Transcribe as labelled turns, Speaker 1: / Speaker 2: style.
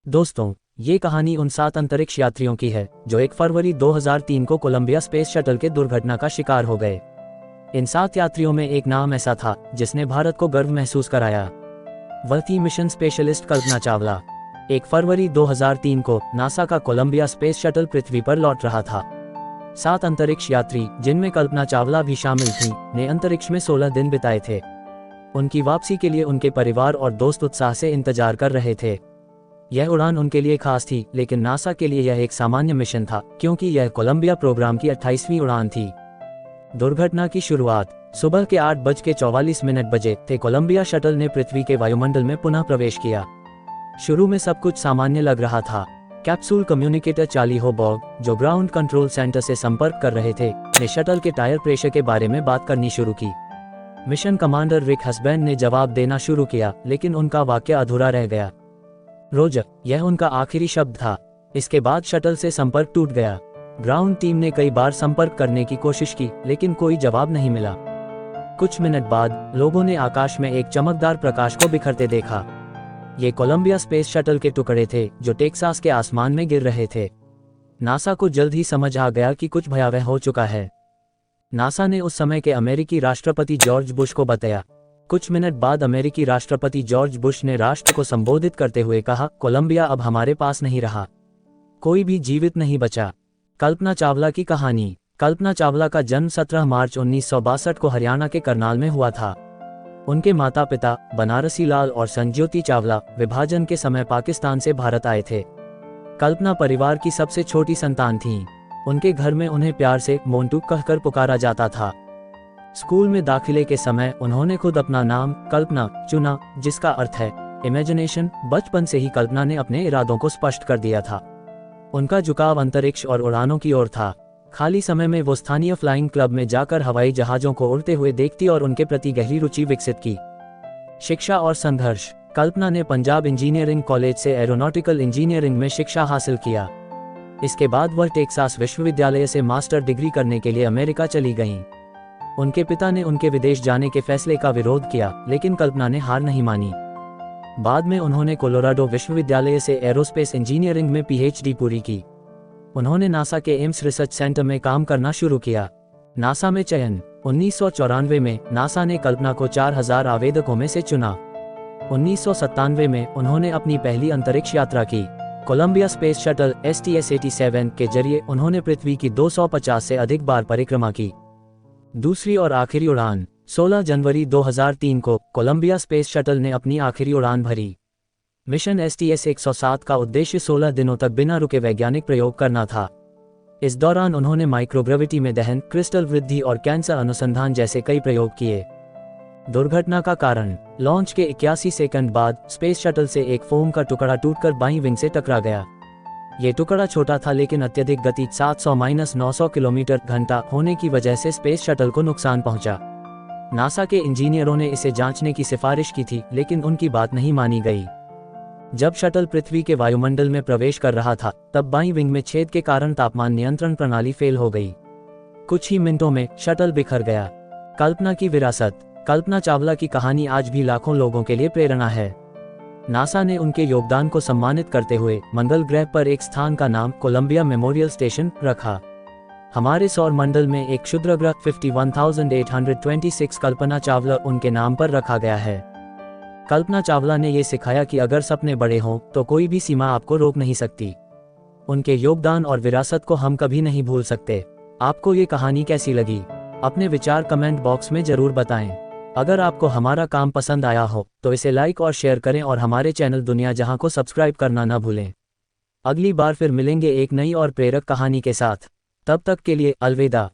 Speaker 1: दोस्तों, ये कहानी उन 7 अंतरिक्ष यात्रियों की है जो 1 फरवरी 2003 को कोलंबिया स्पेस शटल के दुर्घटना का शिकार हो गए। इन 7 यात्रियों में एक नाम ऐसा था जिसने भारत को गर्व महसूस कराया। वह थी मिशन स्पेशलिस्ट कल्पना चावला। 1 फरवरी 2003 को नासा का कोलंबिया स्पेस शटल पृथ्वी पर लौट रहा था। 7 अंतरिक्ष यात्री, जिनमें कल्पना चावला भी शामिल थीं, ने अंतरिक्ष में 16 दिन बिताए थे। उनकी वापसी के लिए उनके परिवार और दोस्त उत्साह से इंतजार कर रहे थे। यह उड़ान उनके लिए खास थी, लेकिन नासा के लिए यह एक सामान्य मिशन था, क्योंकि यह कोलंबिया प्रोग्राम की 28वीं उड़ान थी। दुर्घटना की शुरुआत सुबह के 8:44 बजे थे। कोलंबिया शटल ने पृथ्वी के वायुमंडल में पुनः प्रवेश किया। शुरू में सब कुछ सामान्य लग रहा था। कैप्सूल कम्युनिकेटर चार्ली होबर्ग, जो ग्राउंड कंट्रोल सेंटर से संपर्क कर रहे थे, ने शटल के टायर प्रेशर के बारे में बात करनी शुरू की। मिशन कमांडर रिक हसबैंड ने जवाब देना शुरू किया, लेकिन उनका वाक्य अधूरा रह गया। रोजर, यह उनका आखिरी शब्द था। इसके बाद शटल से संपर्क टूट गया। ग्राउंड टीम ने कई बार संपर्क करने की कोशिश की, लेकिन कोई जवाब नहीं मिला। कुछ मिनट बाद लोगों ने आकाश में एक चमकदार प्रकाश को बिखरते देखा। ये कोलंबिया स्पेस शटल के टुकड़े थे जो टेक्सास के आसमान में गिर रहे थे। नासा को जल्द ही समझ आ गया कि कुछ भयावह हो चुका है। नासा ने उस समय के अमेरिकी राष्ट्रपति जॉर्ज बुश को बताया। कुछ मिनट बाद अमेरिकी राष्ट्रपति जॉर्ज बुश ने राष्ट्र को संबोधित करते हुए कहा, कोलंबिया अब हमारे पास नहीं रहा। कोई भी जीवित नहीं बचा। कल्पना चावला की कहानी। कल्पना चावला का जन्म 17 मार्च 1962 को हरियाणा के करनाल में हुआ था। उनके माता पिता बनारसी लाल और संज्योति चावला विभाजन के समय पाकिस्तान से भारत आए थे। कल्पना परिवार की सबसे छोटी संतान थीं। उनके घर में उन्हें प्यार से मोंटू कहकर पुकारा जाता था। स्कूल में दाखिले के समय उन्होंने खुद अपना नाम कल्पना चुना, जिसका अर्थ है इमेजिनेशन। बचपन से ही कल्पना ने अपने इरादों को स्पष्ट कर दिया था। उनका झुकाव अंतरिक्ष और उड़ानों की ओर था। खाली समय में वो स्थानीय फ्लाइंग क्लब में जाकर हवाई जहाजों को उड़ते हुए देखती और उनके प्रति गहरी रुचि विकसित की। शिक्षा और संघर्ष। कल्पना ने पंजाब इंजीनियरिंग कॉलेज से एरोनॉटिकल इंजीनियरिंग में शिक्षा हासिल किया। इसके बाद वह टेक्सास विश्वविद्यालय से मास्टर डिग्री करने के लिए अमेरिका चली गईं। उनके पिता ने उनके विदेश जाने के फैसले का विरोध किया, लेकिन कल्पना ने हार नहीं मानी। बाद में उन्होंने कोलोराडो विश्वविद्यालय से एरोस्पेस इंजीनियरिंग में पीएचडी पूरी की। उन्होंने नासा के एम्स रिसर्च सेंटर में काम करना शुरू किया। नासा में चयन। 1994 में नासा ने कल्पना को 4000 आवेदकों में से चुना। 1997 में उन्होंने अपनी पहली अंतरिक्ष यात्रा की। कोलंबिया स्पेस शटल STS-87 के जरिए उन्होंने पृथ्वी की 250 से अधिक बार परिक्रमा की। दूसरी और आखिरी उड़ान। 16 जनवरी 2003 को कोलंबिया स्पेस शटल ने अपनी आखिरी उड़ान भरी। मिशन STS-107 का उद्देश्य 16 दिनों तक बिना रुके वैज्ञानिक प्रयोग करना था। इस दौरान उन्होंने माइक्रोग्रेविटी में दहन, क्रिस्टल वृद्धि और कैंसर अनुसंधान जैसे कई प्रयोग किए। दुर्घटना का कारण। लॉन्च के 81 सेकंड बाद स्पेस शटल से एक फोम का टुकड़ा टूटकर बाईं विंग से टकरा गया। ये टुकड़ा छोटा था, लेकिन अत्यधिक गति 700-900 किलोमीटर घंटा होने की वजह से स्पेस शटल को नुकसान पहुंचा। नासा के इंजीनियरों ने इसे जांचने की सिफारिश की थी, लेकिन उनकी बात नहीं मानी गई। जब शटल पृथ्वी के वायुमंडल में प्रवेश कर रहा था, तब बाईं विंग में छेद के कारण तापमान नियंत्रण प्रणाली फेल हो गई। कुछ ही मिनटों में शटल बिखर गया। कल्पना की विरासत। कल्पना चावला की कहानी आज भी लाखों लोगों के लिए प्रेरणा है। नासा ने उनके योगदान को सम्मानित करते हुए मंगल ग्रह पर एक स्थान का नाम कोलंबिया मेमोरियल स्टेशन रखा। हमारे सौर मंडल में एक क्षुद्र ग्रह 51,826 कल्पना चावला उनके नाम पर रखा गया है। कल्पना चावला ने ये सिखाया कि अगर सपने बड़े हों तो कोई भी सीमा आपको रोक नहीं सकती। उनके योगदान और विरासत को हम कभी नहीं भूल सकते। आपको ये कहानी कैसी लगी? अपने विचार कमेंट बॉक्स में जरूर बताएं। अगर आपको हमारा काम पसंद आया हो तो इसे लाइक और शेयर करें और हमारे चैनल दुनिया जहां को सब्सक्राइब करना ना भूलें। अगली बार फिर मिलेंगे एक नई और प्रेरक कहानी के साथ। तब तक के लिए अलविदा।